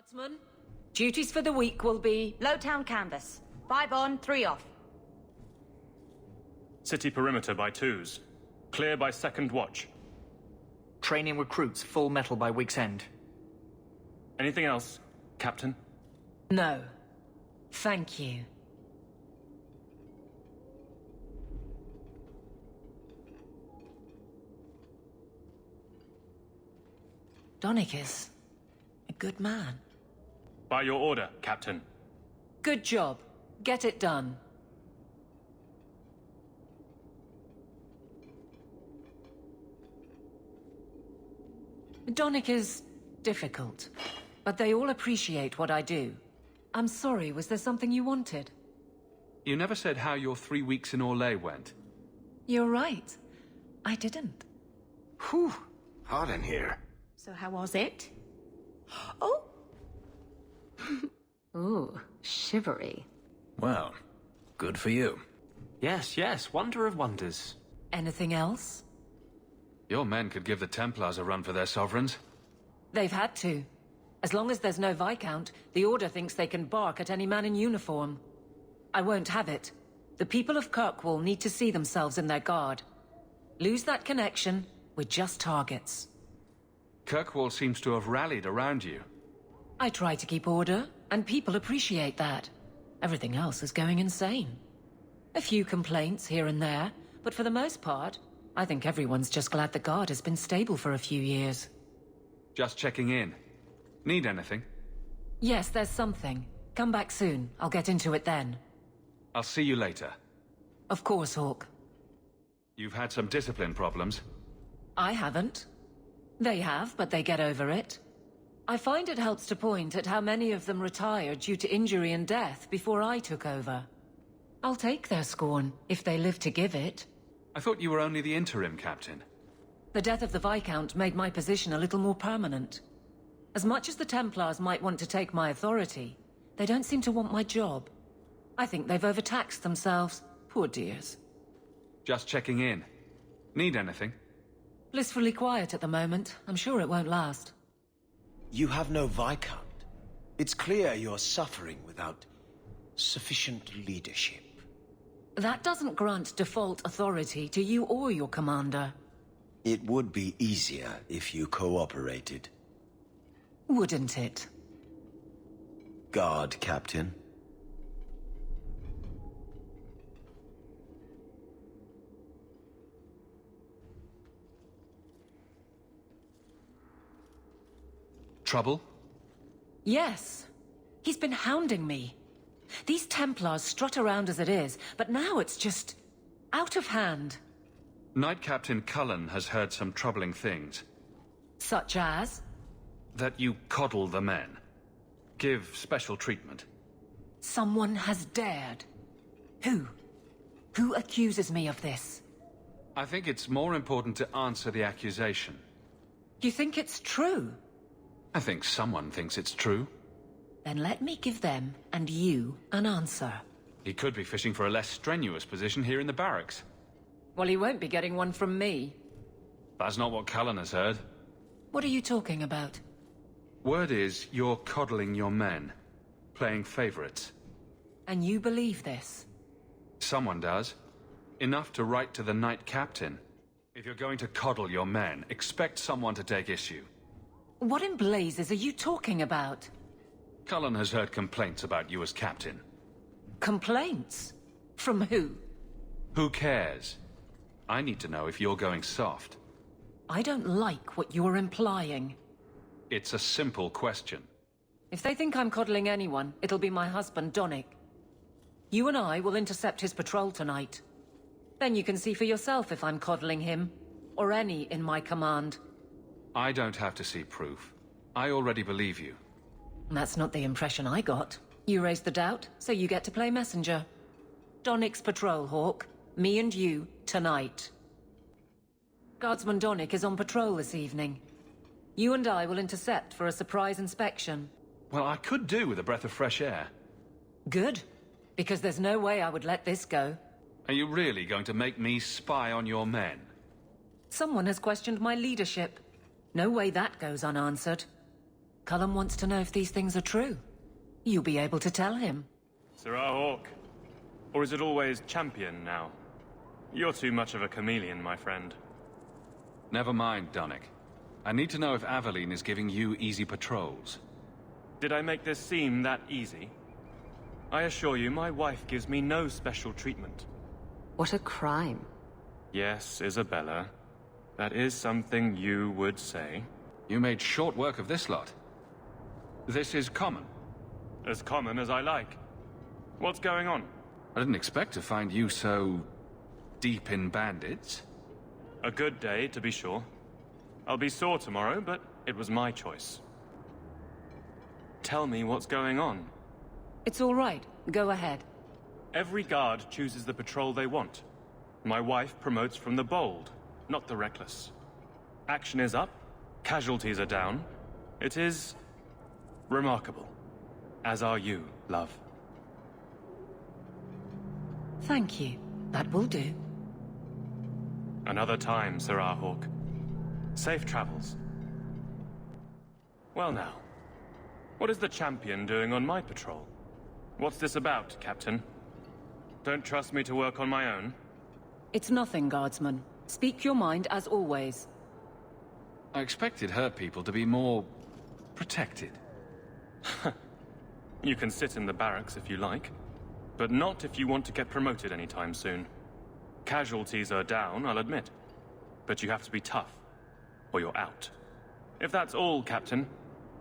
Guardsman, duties for the week will be... Low town canvas. 5 on, 3 off. City perimeter by 2s. Clear by 2nd watch. Training recruits full metal by week's end. Anything else, Captain? No. Thank you. Donick is a good man. By your order, Captain. Good job. Get it done. Donick is difficult, but they all appreciate what I do. I'm sorry, was there something you wanted? You never said how your 3 weeks in Orlais went. You're right. I didn't. Whew. Hot in here. So how was it? Oh! Ooh, shivery. Well, good for you. Yes, yes, wonder of wonders. Anything else? Your men could give the Templars a run for their sovereigns. They've had to. As long as there's no Viscount, the Order thinks they can bark at any man in uniform. I won't have it. The people of Kirkwall need to see themselves in their guard. Lose that connection, we're just targets. Kirkwall seems to have rallied around you. I try to keep order, and people appreciate that. Everything else is going insane. A few complaints here and there, but for the most part, I think everyone's just glad the guard has been stable for a few years. Just checking in. Need anything? Yes, there's something. Come back soon. I'll get into it then. I'll see you later. Of course, Hawk. You've had some discipline problems. I haven't. They have, but they get over it. I find it helps to point at how many of them retired due to injury and death before I took over. I'll take their scorn, if they live to give it. I thought you were only the interim captain. The death of the Viscount made my position a little more permanent. As much as the Templars might want to take my authority, they don't seem to want my job. I think they've overtaxed themselves. Poor dears. Just checking in. Need anything? Blissfully quiet at the moment. I'm sure it won't last. You have no Viscount. It's clear you're suffering without sufficient leadership. That doesn't grant default authority to you or your commander. It would be easier if you cooperated. Wouldn't it? Guard, Captain. Trouble? Yes. He's been hounding me. These Templars strut around as it is, but now it's just... out of hand. Knight Captain Cullen has heard some troubling things. Such as? That you coddle the men. Give special treatment. Someone has dared. Who? Who accuses me of this? I think it's more important to answer the accusation. You think it's true? I think someone thinks it's true. Then let me give them, and you, an answer. He could be fishing for a less strenuous position here in the barracks. Well, he won't be getting one from me. That's not what Cullen has heard. What are you talking about? Word is you're coddling your men. Playing favorites. And you believe this? Someone does. Enough to write to the Knight Captain. If you're going to coddle your men, expect someone to take issue. What in blazes are you talking about? Cullen has heard complaints about you as captain. Complaints? From who? Who cares? I need to know if you're going soft. I don't like what you're implying. It's a simple question. If they think I'm coddling anyone, it'll be my husband, Donick. You and I will intercept his patrol tonight. Then you can see for yourself if I'm coddling him, or any in my command. I don't have to see proof. I already believe you. That's not the impression I got. You raised the doubt, so you get to play messenger. Donick's patrol, Hawk. Me and you, tonight. Guardsman Donick is on patrol this evening. You and I will intercept for a surprise inspection. Well, I could do with a breath of fresh air. Good. Because there's no way I would let this go. Are you really going to make me spy on your men? Someone has questioned my leadership. No way that goes unanswered. Cullen wants to know if these things are true. You'll be able to tell him. Sirrah Hawk. Or is it always champion now? You're too much of a chameleon, my friend. Never mind, Dunnick. I need to know if Aveline is giving you easy patrols. Did I make this seem that easy? I assure you, my wife gives me no special treatment. What a crime. Yes, Isabella. That is something you would say. You made short work of this lot. This is common. As common as I like. What's going on? I didn't expect to find you so... deep in bandits. A good day, to be sure. I'll be sore tomorrow, but it was my choice. Tell me what's going on. It's all right. Go ahead. Every guard chooses the patrol they want. My wife promotes from the bold, not the reckless. Action is up, casualties are down. It is... remarkable. As are you, love. Thank you. That will do. Another time, Sirrah Hawk. Safe travels. Well now, what is the champion doing on my patrol? What's this about, Captain? Don't trust me to work on my own? It's nothing, Guardsman. Speak your mind as always. I expected her people to be more... protected. You can sit in the barracks if you like, but not if you want to get promoted anytime soon. Casualties are down, I'll admit, but you have to be tough, or you're out. If that's all, Captain,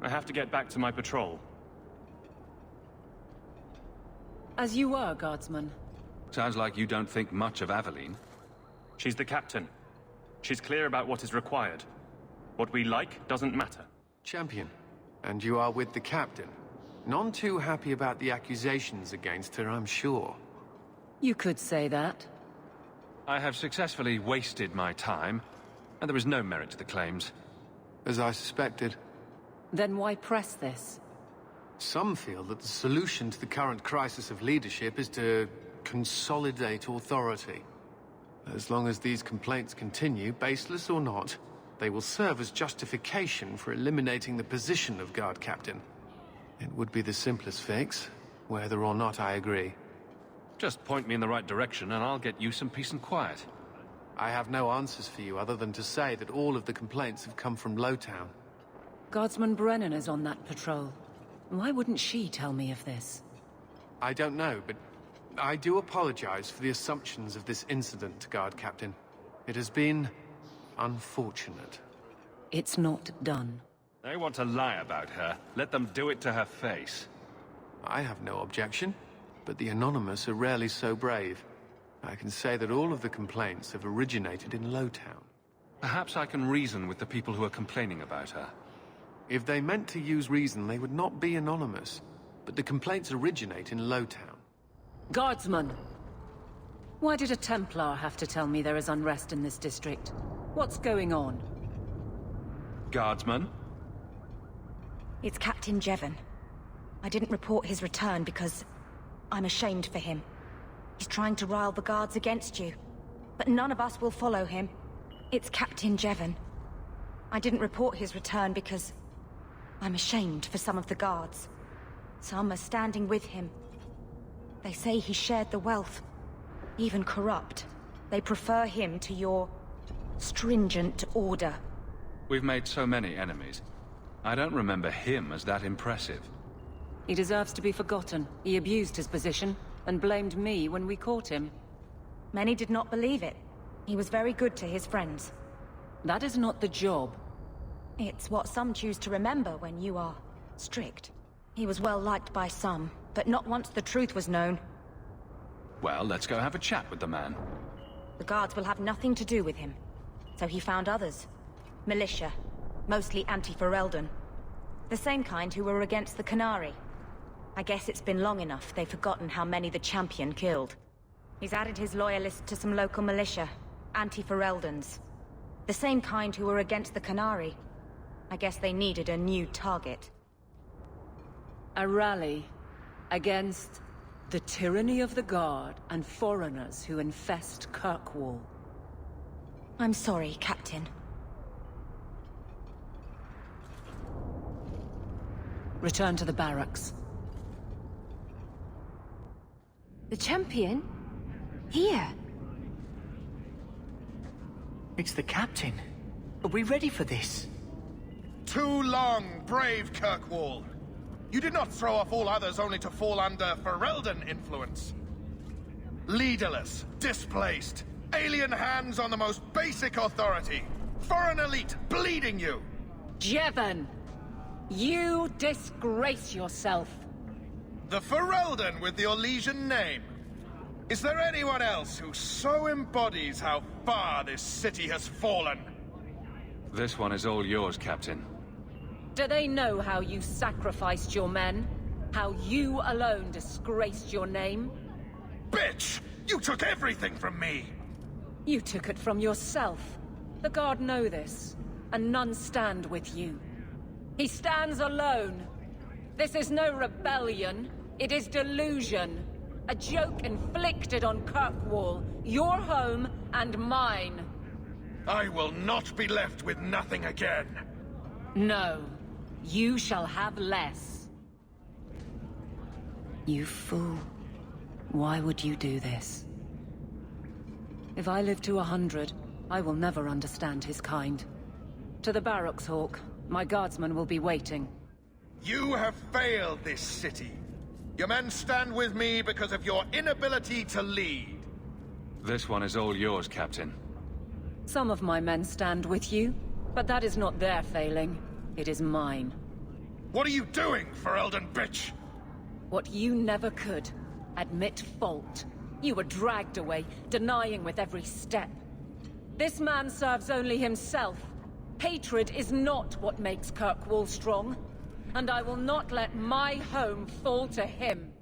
I have to get back to my patrol. As you were, Guardsman. Sounds like you don't think much of Aveline. She's the captain. She's clear about what is required. What we like doesn't matter. Champion, and you are with the captain. None too happy about the accusations against her, I'm sure. You could say that. I have successfully wasted my time, and there is no merit to the claims. As I suspected. Then why press this? Some feel that the solution to the current crisis of leadership is to consolidate authority. As long as these complaints continue, baseless or not, they will serve as justification for eliminating the position of guard captain. It would be the simplest fix, whether or not I agree. Just point me in the right direction and I'll get you some peace and quiet. I have no answers for you other than to say that all of the complaints have come from Lowtown. Guardsman Brennan is on that patrol. Why wouldn't she tell me of this? I don't know, but I do apologize for the assumptions of this incident, guard captain. It has been unfortunate. It's not done. They want to lie about her. Let them do it to her face. I have no objection, but the Anonymous are rarely so brave. I can say that all of the complaints have originated in Lowtown. Perhaps I can reason with the people who are complaining about her. If they meant to use reason, they would not be anonymous. But the complaints originate in Lowtown. Guardsman! Why did a Templar have to tell me there is unrest in this district? What's going on? Guardsman? It's Captain Jeven. I didn't report his return because I'm ashamed for him. He's trying to rile the guards against you. But none of us will follow him. It's Captain Jeven. I didn't report his return because I'm ashamed for some of the guards. Some are standing with him. They say he shared the wealth, even corrupt. They prefer him to your stringent order. We've made so many enemies. I don't remember him as that impressive. He deserves to be forgotten. He abused his position and blamed me when we caught him. Many did not believe it. He was very good to his friends. That is not the job. It's what some choose to remember when you are strict. He was well liked by some, but not once the truth was known. Well, let's go have a chat with the man. The guards will have nothing to do with him. So he found others. Militia. Mostly anti-Ferelden. The same kind who were against the Canary. I guess it's been long enough they've forgotten how many the Champion killed. He's added his loyalists to some local militia. Anti-Fereldens. The same kind who were against the Canary. I guess they needed a new target. A rally against the tyranny of the Guard and foreigners who infest Kirkwall. I'm sorry, Captain. Return to the barracks. The champion? Here? It's the captain. Are we ready for this? Too long, brave Kirkwall. You did not throw off all others only to fall under Ferelden influence. Leaderless, displaced, alien hands on the most basic authority. Foreign elite bleeding you. Jeven! You disgrace yourself. The Ferelden with the Orlesian name. Is there anyone else who so embodies how far this city has fallen? This one is all yours, Captain. Do they know how you sacrificed your men? How you alone disgraced your name? Bitch! You took everything from me! You took it from yourself. The Guard know this, and none stand with you. He stands alone. This is no rebellion, it is delusion. A joke inflicted on Kirkwall, your home and mine. I will not be left with nothing again. No, you shall have less. You fool. Why would you do this? If I live to 100, I will never understand his kind. To the barracks, Hawk. My guardsmen will be waiting. You have failed this city. Your men stand with me because of your inability to lead. This one is all yours, Captain. Some of my men stand with you, but that is not their failing. It is mine. What are you doing, Ferelden bitch? What you never could. Admit fault. You were dragged away, denying with every step. This man serves only himself. Hatred is not what makes Kirkwall strong. And I will not let my home fall to him.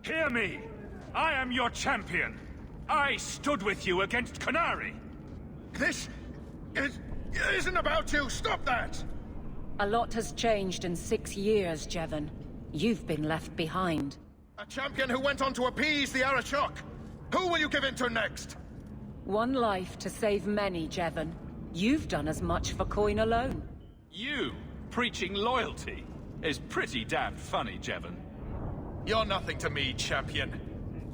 Hear me! I am your champion! I stood with you against Canary! This isn't about you! Stop that! A lot has changed in 6 years, Jeven. You've been left behind. A champion who went on to appease the Arashok! Who will you give in to next? One life to save many, Jeven. You've done as much for coin alone. You, preaching loyalty, is pretty damn funny, Jeven. You're nothing to me, champion.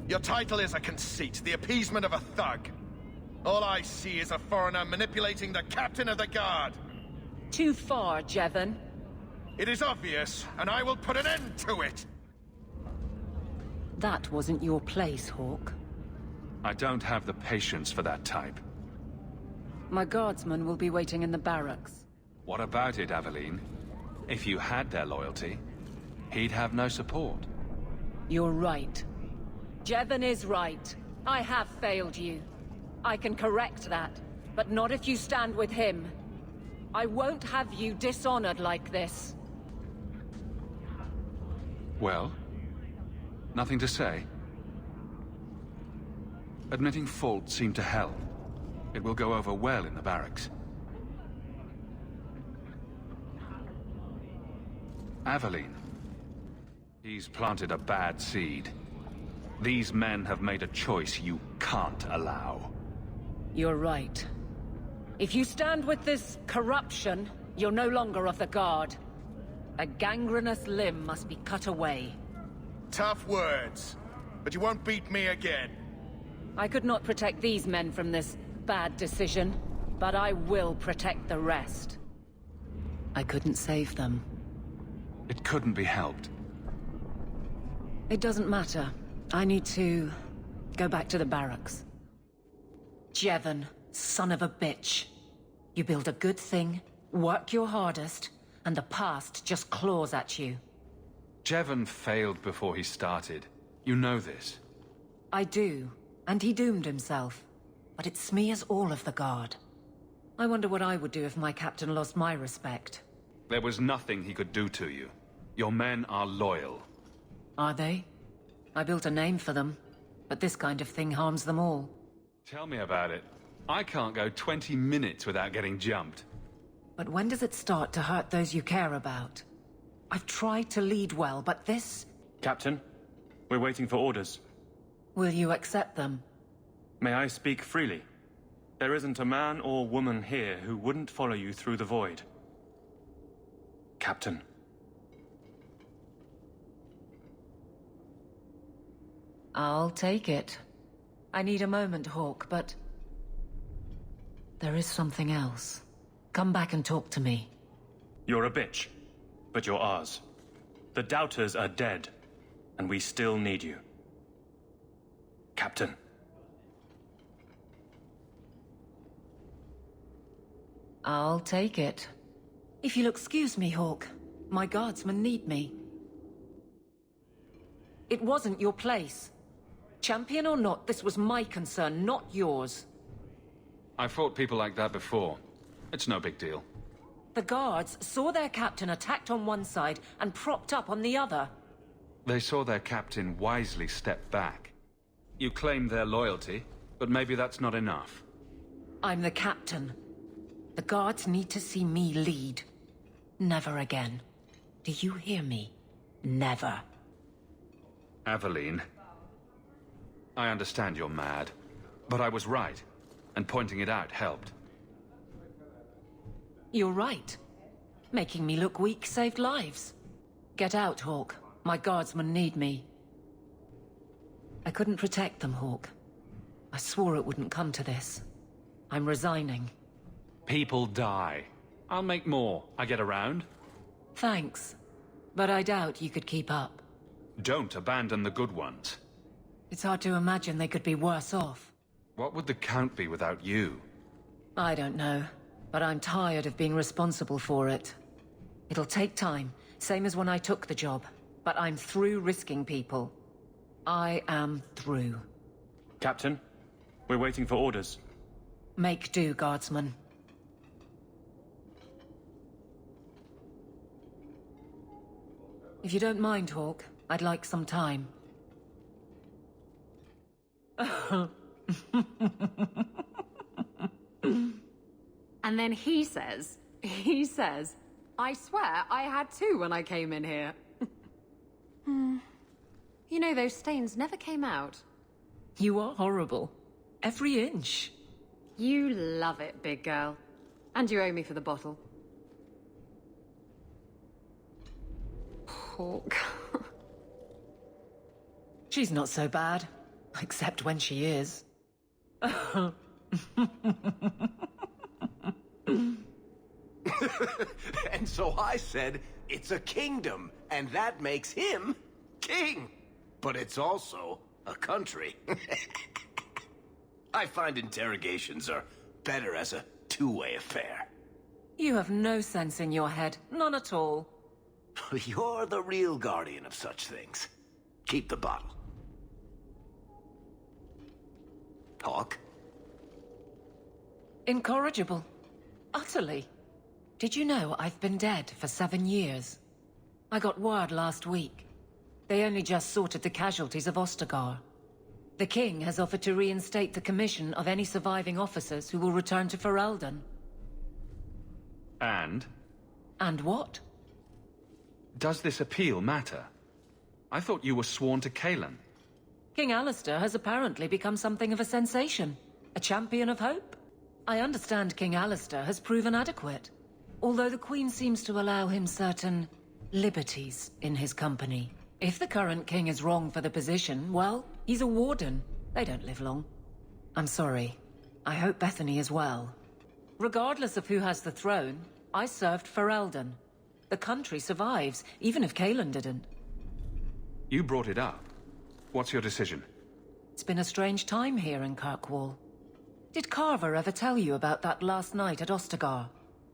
Your title is a conceit, the appeasement of a thug. All I see is a foreigner manipulating the captain of the guard. Too far, Jeven. It is obvious, and I will put an end to it! That wasn't your place, Hawk. I don't have the patience for that type. My guardsmen will be waiting in the barracks. What about it, Aveline? If you had their loyalty, he'd have no support. You're right. Jeven is right. I have failed you. I can correct that, but not if you stand with him. I won't have you dishonored like this. Well? Nothing to say? Admitting fault seemed to help. It will go over well in the barracks. Aveline. He's planted a bad seed. These men have made a choice you can't allow. You're right. If you stand with this corruption, you're no longer of the Guard. A gangrenous limb must be cut away. Tough words, but you won't beat me again. I could not protect these men from this bad decision, but I will protect the rest. I couldn't save them. It couldn't be helped. It doesn't matter. I need to go back to the barracks. Jeven, son of a bitch. You build a good thing, work your hardest, and the past just claws at you. Jeven failed before he started. You know this. I do, and he doomed himself. But it smears all of the Guard. I wonder what I would do if my captain lost my respect. There was nothing he could do to you. Your men are loyal. Are they? I built a name for them, but this kind of thing harms them all. Tell me about it. I can't go 20 minutes without getting jumped. But when does it start to hurt those you care about? I've tried to lead well, but this... Captain, we're waiting for orders. Will you accept them? May I speak freely? There isn't a man or woman here who wouldn't follow you through the void. Captain. I'll take it. I need a moment, Hawk, but... there is something else. Come back and talk to me. You're a bitch, but you're ours. The Doubters are dead, and we still need you. Captain. I'll take it. If you'll excuse me, Hawk. My guardsmen need me. It wasn't your place. Champion or not, this was my concern, not yours. I fought people like that before. It's no big deal. The guards saw their captain attacked on one side and propped up on the other. They saw their captain wisely step back. You claim their loyalty, but maybe that's not enough. I'm the captain. The guards need to see me lead. Never again. Do you hear me? Never. Aveline. I understand you're mad, but I was right, and pointing it out helped. You're right. Making me look weak saved lives. Get out, Hawk. My guardsmen need me. I couldn't protect them, Hawk. I swore it wouldn't come to this. I'm resigning. People die. I'll make more. I get around. Thanks. But I doubt you could keep up. Don't abandon the good ones. It's hard to imagine they could be worse off. What would the Count be without you? I don't know. But I'm tired of being responsible for it. It'll take time, same as when I took the job. But I'm through risking people. I am through. Captain, we're waiting for orders. Make do, guardsman. If you don't mind, Hawk, I'd like some time. And then he says, I swear I had two when I came in here. You know, those stains never came out. You are horrible. Every inch. You love it, big girl. And you owe me for the bottle. Hawk. She's not so bad. Except when she is. And so I said, it's a kingdom, and that makes him king. But it's also a country. I find interrogations are better as a two-way affair. You have no sense in your head. None at all. You're the real guardian of such things. Keep the bottle. Hawk? Incorrigible. Utterly. Did you know I've been dead for 7 years? I got word last week. They only just sorted the casualties of Ostagar. The king has offered to reinstate the commission of any surviving officers who will return to Ferelden. And? And what? Does this appeal matter? I thought you were sworn to Cailan. King Alistair has apparently become something of a sensation. A champion of hope. I understand King Alistair has proven adequate. Although the Queen seems to allow him certain liberties in his company. If the current king is wrong for the position, well, he's a warden. They don't live long. I'm sorry. I hope Bethany is well. Regardless of who has the throne, I served Ferelden. The country survives, even if Cailan didn't. You brought it up. What's your decision? It's been a strange time here in Kirkwall. Did Carver ever tell you about that last night at Ostagar?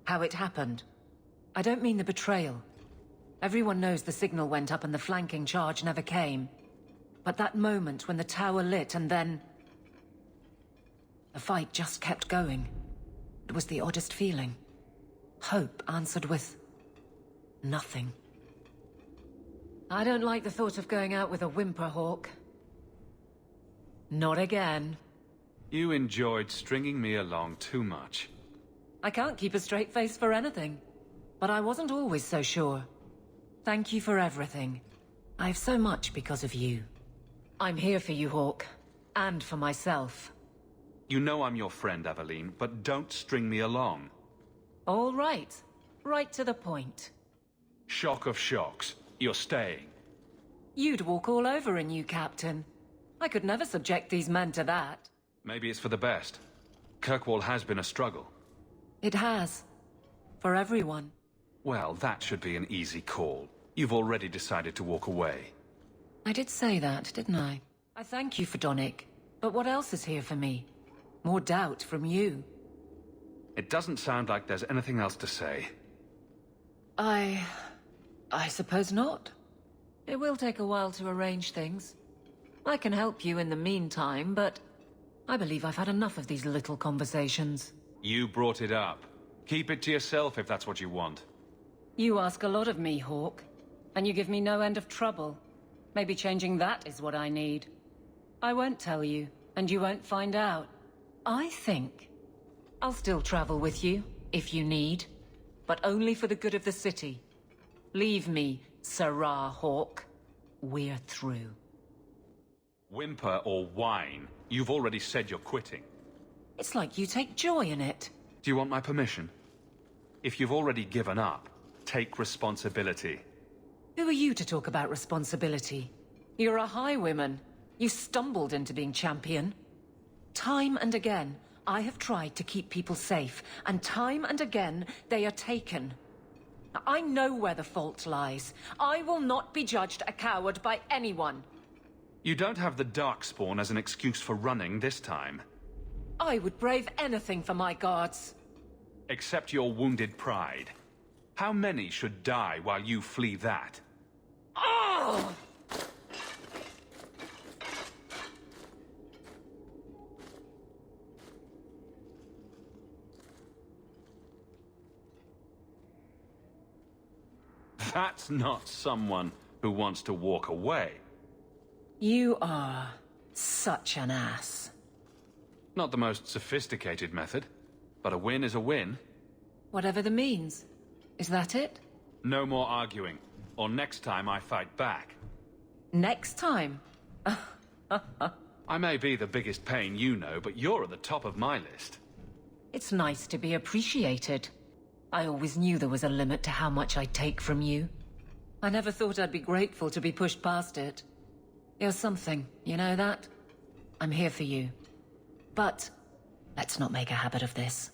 How it happened? I don't mean the betrayal. Everyone knows the signal went up and the flanking charge never came. But that moment when the tower lit and then... the fight just kept going. It was the oddest feeling. Hope answered with... nothing. I don't like the thought of going out with a whimper, Hawk. Not again. You enjoyed stringing me along too much. I can't keep a straight face for anything. But I wasn't always so sure. Thank you for everything. I have so much because of you. I'm here for you, Hawk. And for myself. You know I'm your friend, Aveline, but don't string me along. All right. Right to the point. Shock of shocks. You're staying. You'd walk all over a new captain. I could never subject these men to that. Maybe it's for the best. Kirkwall has been a struggle. It has. For everyone. Well, that should be an easy call. You've already decided to walk away. I did say that, didn't I? I thank you for Donick. But what else is here for me? More doubt from you. It doesn't sound like there's anything else to say. I suppose not. It will take a while to arrange things. I can help you in the meantime, but I believe I've had enough of these little conversations. You brought it up. Keep it to yourself if that's what you want. You ask a lot of me, Hawk. And you give me no end of trouble. Maybe changing that is what I need. I won't tell you, and you won't find out. I think I'll still travel with you, if you need. But only for the good of the city. Leave me, Sirrah Hawk. We're through. Whimper or whine, you've already said you're quitting. It's like you take joy in it. Do you want my permission? If you've already given up, take responsibility. Who are you to talk about responsibility? You're a highwayman. You stumbled into being champion. Time and again, I have tried to keep people safe, and time and again, they are taken. I know where the fault lies. I will not be judged a coward by anyone. You don't have the Darkspawn as an excuse for running this time. I would brave anything for my guards. Except your wounded pride. How many should die while you flee that? Oh! That's not someone who wants to walk away. You are such an ass. Not the most sophisticated method, but a win is a win. Whatever the means. Is that it? No more arguing, or next time I fight back. Next time? I may be the biggest pain you know, but you're at the top of my list. It's nice to be appreciated. I always knew there was a limit to how much I'd take from you. I never thought I'd be grateful to be pushed past it. You're something, you know that? I'm here for you. But let's not make a habit of this.